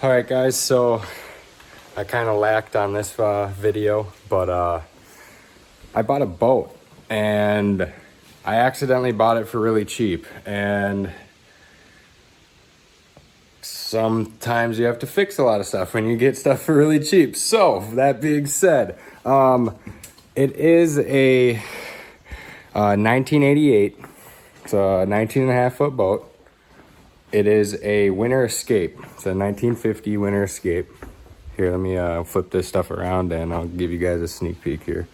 All right, guys, so I kind of lacked on this video, but I bought a boat and I accidentally bought it for really cheap, and sometimes you have to fix a lot of stuff when you get stuff for really cheap. So that being said, it is a 1988. It's a 19 and a half foot boat. It is a Winter Escape. It's a 1950 Winter Escape. Here, let me flip this stuff around and I'll give you guys a sneak peek here.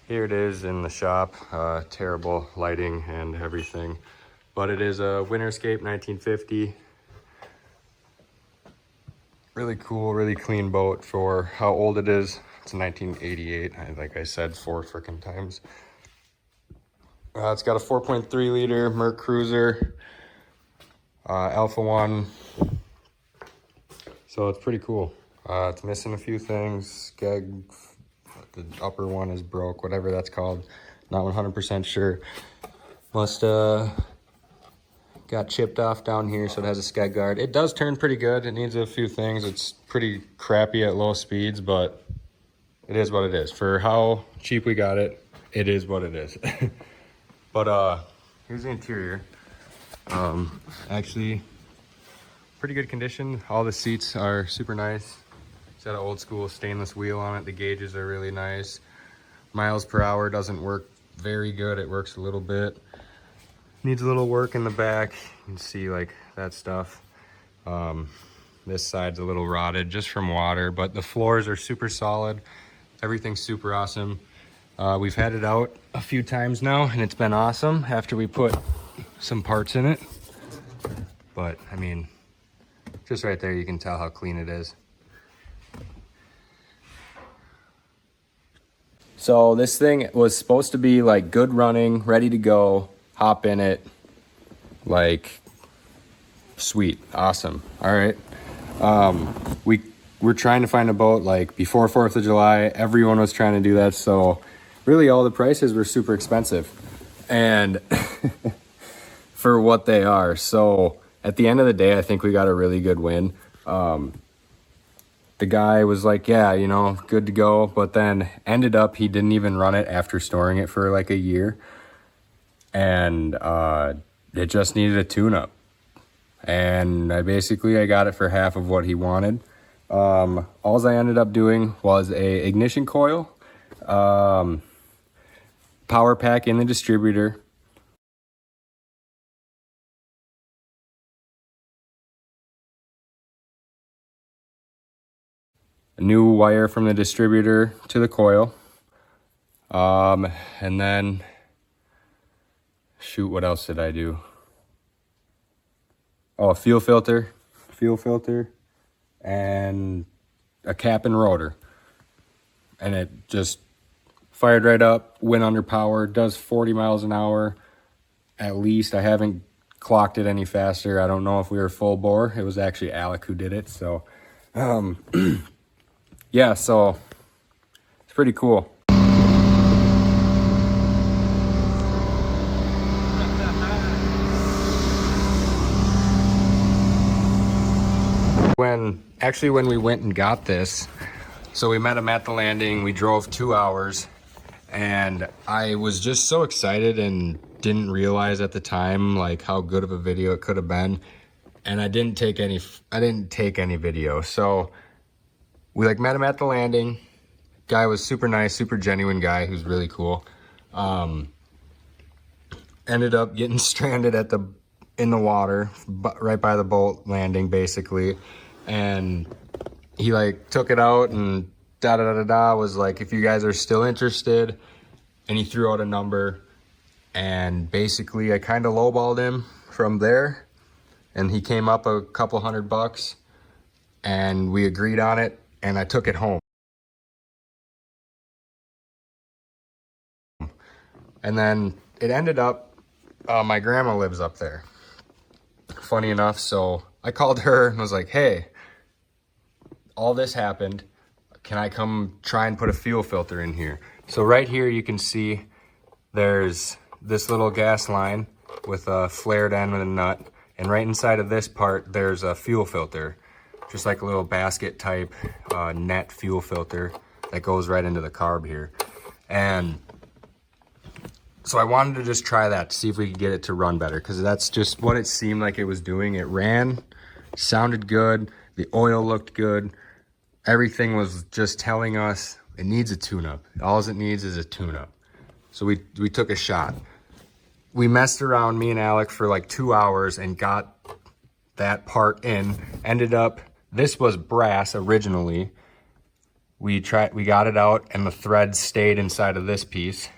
Here it is in the shop. Terrible lighting and everything. But it is a Winter Escape 1950. Really cool, really clean boat for how old it is. It's a 1988, like I said, 4 freaking times. It's got a 4.3 liter Merc Cruiser. Alpha 1, so it's pretty cool. It's missing a few things. Skeg, the upper one is broke, whatever that's called. Not 100% sure. Must got chipped off down here, so it has a skeg guard. It does turn pretty good. It needs a few things. It's pretty crappy at low speeds, but it is what it is. For how cheap we got it, it is what it is. But here's the interior. Actually pretty good condition. All the seats are super nice. It's got an old school stainless wheel on it. The gauges are really nice. Miles per hour doesn't work very good. It works a little bit. Needs a little work in the back. You can see like that stuff. This side's a little rotted just from water, but the floors are super solid. Everything's super awesome. We've had it out a few times now and it's been awesome after we put some parts in it. But I mean, just right there you can tell how clean it is. So this thing was supposed to be like good running, ready to go, hop in it, like sweet, awesome. All right. We're trying to find a boat like before 4th of July. Everyone was trying to do that, so really all the prices were super expensive and for what they are. So at the end of the day, I think we got a really good win. The guy was like, yeah, you know, good to go. But then ended up, he didn't even run it after storing it for like a year. And it just needed a tune-up. And I got it for half of what he wanted. All I ended up doing was a ignition coil, power pack in the distributor, a new wire from the distributor to the coil, and then shoot, what else did I do? Oh, a fuel filter, and a cap and rotor, and it just fired right up, went under power, does 40 miles an hour at least. I haven't clocked it any faster. I don't know if we were full bore. It was actually Alec who did it, so yeah, so it's pretty cool. When we went and got this, so we met him at the landing. We drove 2 hours, and I was just so excited and didn't realize at the time like how good of a video it could have been. And I didn't take any video. So we like met him at the landing. Guy was super nice, super genuine guy who's really cool. Ended up getting stranded in the water right by the boat landing basically. And he like took it out and was like, if you guys are still interested, and he threw out a number, and basically I kind of lowballed him from there, and he came up a couple $100, and we agreed on it, and I took it home. And then it ended up, my grandma lives up there, funny enough. So I called her and was like, hey, all this happened. Can I come try and put a fuel filter in here? So right here you can see there's this little gas line with a flared end with a nut. And right inside of this part, there's a fuel filter. just like a little basket type net fuel filter that goes right into the carb here. And so I wanted to just try that to see if we could get it to run better, because that's just what it seemed like it was doing. It ran, sounded good, the oil looked good. Everything was just telling us it needs a tune-up. All it needs is a tune-up. So we took a shot. We messed around, me and Alec, for like 2 hours and got that part in. Ended up, this was brass originally. We got it out and the thread stayed inside of this piece.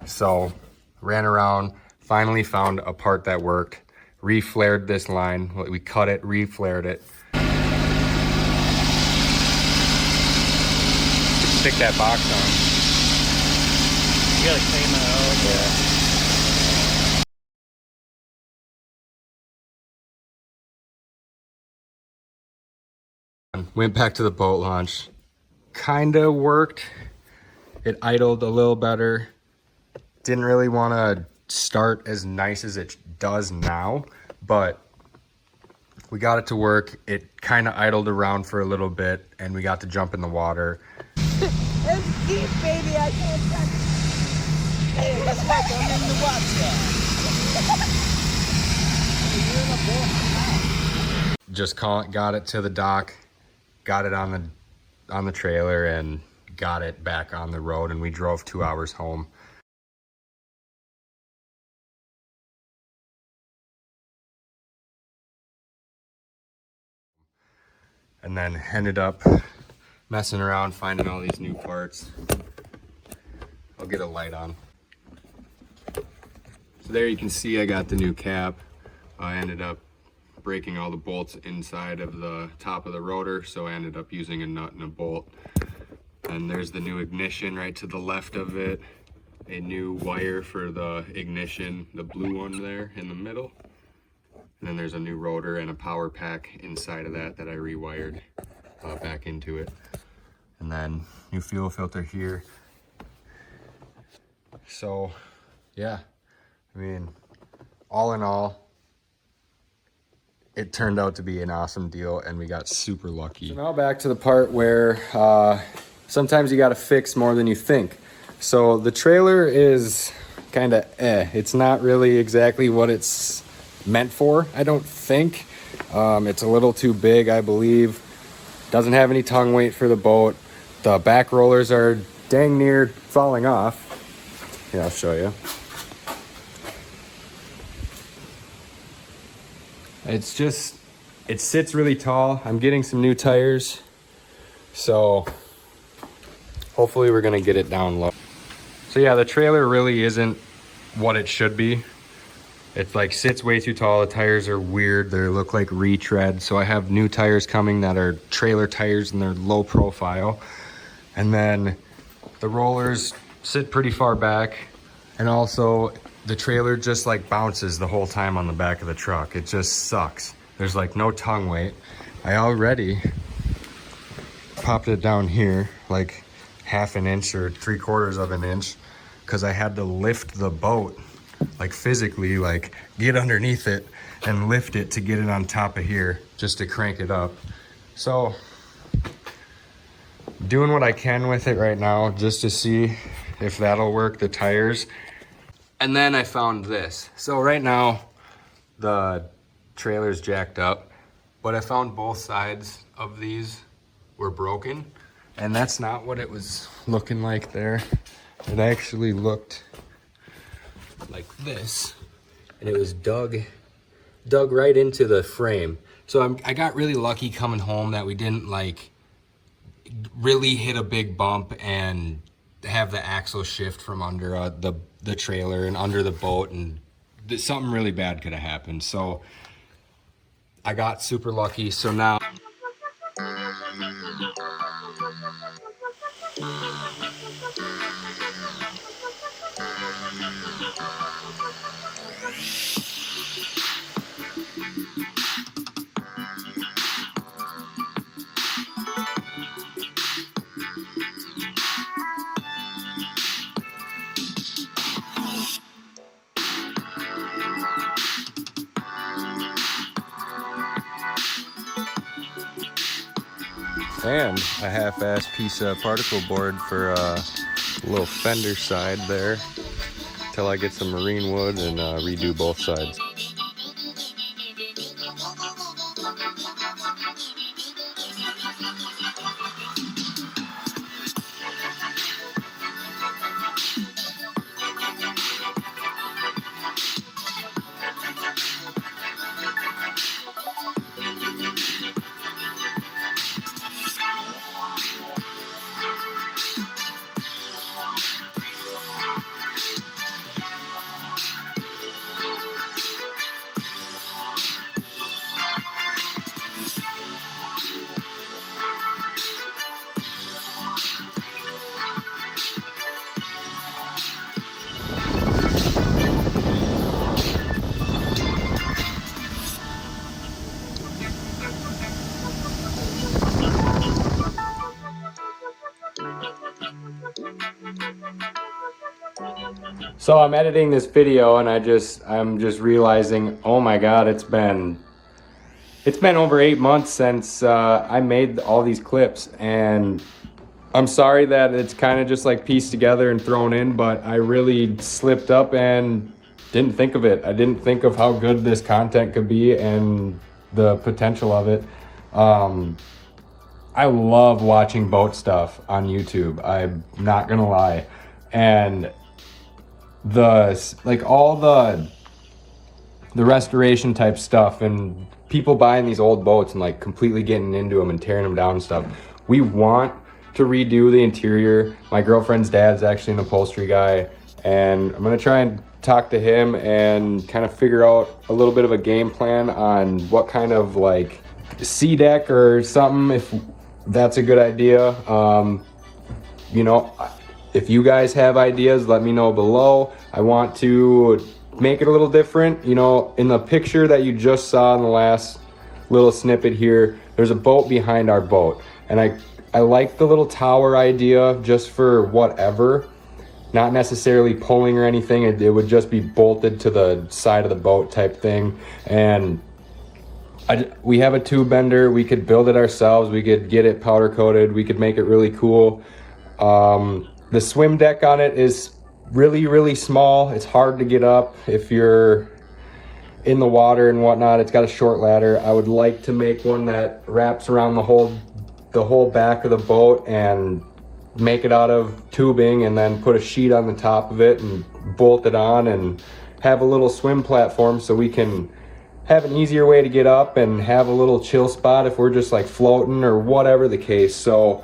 So ran around, finally found a part that worked, reflared this line. We cut it, reflared it. Stick that box on. You gotta clean that out. Yeah. Went back to the boat launch. Kinda worked. It idled a little better. Didn't really want to start as nice as it does now, but we got it to work. It kind of idled around for a little bit and we got to jump in the water. It's deep, baby. I can't touch it. Hey, guess what? I'm in the water. Just got it to the dock, got it on the trailer, and got it back on the road, and we drove 2 hours home. And then ended up messing around, finding all these new parts. I'll get a light on. So there you can see I got the new cap. I ended up breaking all the bolts inside of the top of the rotor, so I ended up using a nut and a bolt. And there's the new ignition right to the left of it. A new wire for the ignition, the blue one there in the middle. And then there's a new rotor and a power pack inside of that I rewired back into it. And then new fuel filter here. So yeah, I mean, all in all, it turned out to be an awesome deal and we got super lucky. So now back to the part where sometimes you gotta fix more than you think. So the trailer is kind of it's not really exactly what it's meant for, I don't think. It's a little too big, I believe. Doesn't have any tongue weight for the boat. The back rollers are dang near falling off. Here, I'll show you. It's just, it sits really tall. I'm getting some new tires, so hopefully we're gonna get it down low. So yeah, the trailer really isn't what it should be. It like sits way too tall. The tires are weird. They look like retread. So I have new tires coming that are trailer tires and they're low profile. And then the rollers sit pretty far back. And also the trailer just like bounces the whole time on the back of the truck. It just sucks. There's like no tongue weight. I already popped it down here like 1/2 inch or 3/4 of an inch because I had to lift the boat, like physically, like get underneath it and lift it to get it on top of here just to crank it up. So doing what I can with it right now just to see if that'll work, the tires. And then I found this. So right now the trailer's jacked up, but I found both sides of these were broken, and that's not what it was looking like there. It actually looked like this, and it was dug right into the frame. So I got really lucky coming home that we didn't like really hit a big bump and have the axle shift from under the trailer and under the boat, and something really bad could have happened. So I got super lucky. So now and a half-ass piece of particle board for a little fender side there till I get some marine wood and redo both sides. So I'm editing this video and I'm just realizing, oh my God, it's been over 8 months since I made all these clips, and I'm sorry that it's kind of just like pieced together and thrown in, but I really slipped up and didn't think of it. I didn't think of how good this content could be and the potential of it. I love watching boat stuff on YouTube. I'm not gonna lie. And all the restoration type stuff and people buying these old boats and like completely getting into them and tearing them down and stuff. We want to redo the interior. My girlfriend's dad's actually an upholstery guy, and I'm gonna try and talk to him and kind of figure out a little bit of a game plan on what kind of like sea deck or something, if that's a good idea. You know, if you guys have ideas, let me know below. I want to make it a little different. You know, in the picture that you just saw in the last little snippet here, there's a boat behind our boat. And I like the little tower idea just for whatever, not necessarily pulling or anything. It would just be bolted to the side of the boat type thing. And we have a tube bender. We could build it ourselves. We could get it powder coated. We could make it really cool. The swim deck on it is really, really small. It's hard to get up if you're in the water and whatnot. It's got a short ladder. I would like to make one that wraps around the whole back of the boat and make it out of tubing, and then put a sheet on the top of it and bolt it on, and have a little swim platform so we can have an easier way to get up and have a little chill spot if we're just like floating or whatever the case. So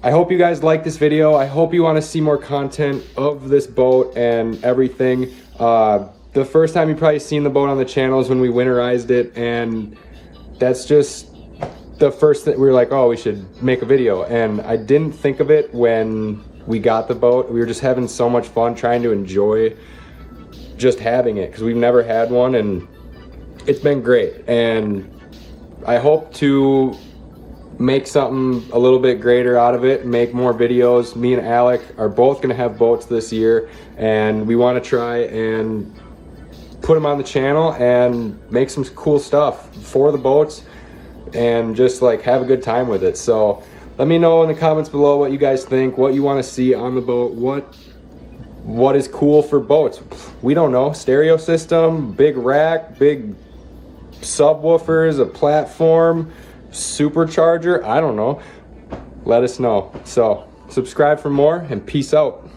I hope you guys like this video. I hope you want to see more content of this boat and everything. The first time you probably seen the boat on the channel is when we winterized it, and that's just the first thing. We were like, oh, we should make a video, and I didn't think of it when we got the boat. We were just having so much fun trying to enjoy just having it, because we've never had one, and it's been great. And I hope to make something a little bit greater out of it and make more videos. Me and Alec are both gonna have boats this year, and we want to try and put them on the channel and make some cool stuff for the boats and just like have a good time with it. So let me know in the comments below what you guys think, what you want to see on the boat, what is cool for boats. We don't know. Stereo system, big rack, big subwoofers, a platform, supercharger, I don't know. Let us know. So subscribe for more, and peace out.